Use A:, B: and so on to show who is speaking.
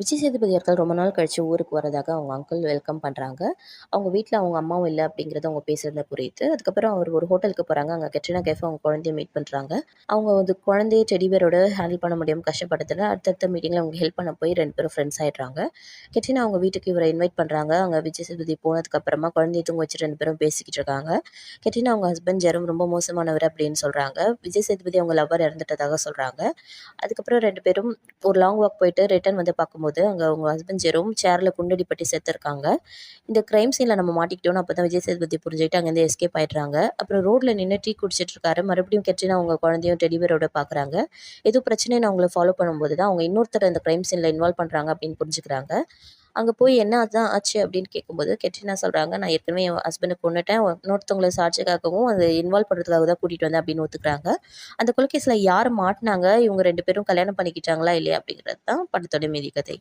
A: விஜய் சேதுபதி அவர்கள் ரொம்ப நாள் கழிச்சு ஊருக்கு வரதாக அவங்க அங்கிள் வெல்கம் பண்ணுறாங்க. அவங்க வீட்டில் அவங்க அம்மாவும் இல்லை அப்படிங்கிறது அவங்க பேசுகிறத புரியுது. அதுக்கப்புறம் அவர் ஒரு ஹோட்டலுக்கு போகிறாங்க. அங்கே கெட்ரினா கைஃப் அவங்க குழந்தைய மீட் பண்ணுறாங்க. அவங்க வந்து குழந்தைய டெடிபியரோட ஹேண்டில் பண்ண முடியாமல் கஷ்டப்பட்டதில் அடுத்தடுத்த மீட்டிங்கில் அவங்க ஹெல்ப் பண்ண போய் 2 பேரும் ஃப்ரெண்ட்ஸ் ஆயிடுறாங்க. கெட்ரினா அவங்க வீட்டுக்கு இவரை இன்வைட் பண்ணுறாங்க. அங்கே விஜய் சேதுபதி போனதுக்கப்புறமா குழந்தைய தூங்க வச்சு 2 பேரும் பேசிக்கிட்டு இருக்காங்க. கெட்ரினா அவங்க ஹஸ்பண்ட் ஜெரம் ரொம்ப மோசமானவர் அப்படின்னு சொல்கிறாங்க. விஜய் சேதுபதி அவங்க லவ்வர் இறந்துட்டதாக சொல்கிறாங்க. அதுக்கப்புறம் 2 பேரும் ஒரு லாங் வாக் போயிட்டு ரிட்டர்ன் வந்து பார்க்கும்போது, அங்க அவங்க ஹஸ்பண்ட் ஜெரோம் சேர்ல குண்டடிப்பட்டு செத்துருக்காங்க. இந்த கிரைம் சீன்ல நம்ம மாட்டிக்கிட்டோம்னு அப்பதான் விஜய் சேதுபதி புரிஞ்சுக்கிட்டு அங்கேருந்து எஸ்கேப் ஆயிடுறாங்க. அப்புறம் ரோட்ல நின்னு டீ குடிச்சிட்டு இருக்காரு. மறுபடியும் கெட்ரினா அவங்க குழந்தையும் டெடிபியரோட பார்க்குறாங்க. ஏதோ பிரச்சனைன்னு அவங்கள ஃபாலோ பண்ணும்போது தான் அவங்க இன்னொருத்தர இந்த கிரைம் சீன்ல இன்வால்வ் பண்றாங்க அப்படின்னு புரிஞ்சுக்கிறாங்க. அங்க போய் என்ன அதான் ஆச்சு அப்படின்னு கேட்கும்போது, கெட்ரினா சொல்றாங்க, "நான் ஏற்கனவே என் ஹஸ்பண்ட கொன்னுட்டேன். இன்னொருத்தவங்கள சாட்சிக்காகவும் அத இன்வால்வ் பண்றதுக்காக தான் கூட்டிட்டு வந்தேன்" அப்படின்னு ஒத்துக்கிறாங்க. அந்த கொலைகேஸ்ல யார் மாட்டுனாங்க? இவங்க 2 பேரும் கல்யாணம் பண்ணிக்கிட்டாங்களா? இல்லையா? அப்படிங்கிறது தான் படத்தோட மீதி கதை.